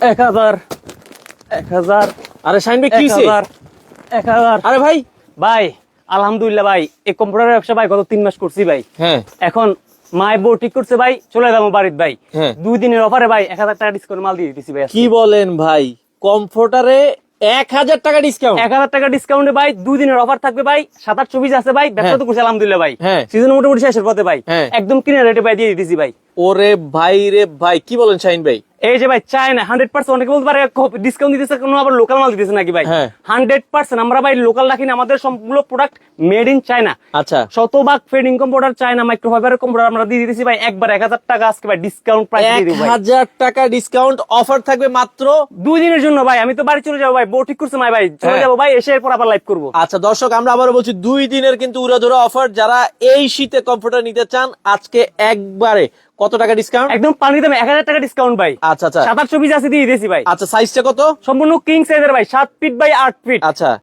1000 1000 আরে শাইন ভাই কি হইছে? 1000 আরে ভাই ভাই আলহামদুলিল্লাহ ভাই এই কম্পিউটার ব্যবসা ভাই গত 3 মাস করছি ভাই। হ্যাঁ এখন মায়ের বউ ঠিক করছে ভাই, চলে যাবো বাড়িতে ভাই। হ্যাঁ। 2 দিনের অফারে ভাই 1000 টাকা ডিসকাউন্ট মাল দিয়ে দিতেছি ভাই। কি বলেন ভাই, কমফোর্টারে 1000 টাকা ডিসকাউন্ট? 1000 টাকা ডিসকাউন্টে ভাই 2 দিনের অফার থাকবে ভাই। 27 পিস আছে ভাই, ব্যবসা তো করছি আলহামদুলিল্লাহ ভাই। হ্যাঁ। সিজন মোটামুটি শেষের পথে ভাই। হ্যাঁ। একদম কিনা রেটে ভাই দিয়ে দিতেছি ভাই। ওরে ভাই রে ভাই, কি বলেন শাইন ভাই? এই যে ভাই চায়না 100%, অনেকে বলতে পারে ডিসকাউন্ট দিতেছে কোনো আবার লোকাল মাল দিতেছে নাকি ভাই। হ্যাঁ। 100% আমরা ভাই লোকাল রাখি না, আমাদের সবগুলো প্রোডাক্ট মেড ইন চায়না। আচ্ছা শতভাগ ফেডিং কম্পিউটার চায়না মাইক্রোফাইবারের কম্পিউটার আমরা দিয়ে দিতেছি ভাই একবার 1000 টাকা আজকে ভাই ডিসকাউন্ট প্রাইস দিয়ে দিব ভাই। 1000 টাকা ডিসকাউন্ট অফার থাকবে মাত্র 2 দিনের জন্য ভাই। আমি তো বাড়ি চলে যাবো ভাই, বউ ঠিক করছে ভাই, চলে হ্যাঁ। যাবো ভাই, এসে এরপর আবার লাইভ করবো। আচ্ছা দর্শক, আমরা আবারও বলছি 2 দিনের কিন্তু উড়াধুরা অফার। যারা এই শীতে কমফোর্টার নিতে চান আজকে একবারে কত টাকা ডিসকাউন্ট? একদম পানি দামে 1000 টাকা ডিসকাউন্ট ভাই। আচ্ছা আচ্ছা 27 পিস আছে দিয়ে দিয়েছি ভাই। আচ্ছা, সাইজটা কত? সম্পূর্ণ কিং সাইজের ভাই, 7 ফিট বাই 8 ফিট। আচ্ছা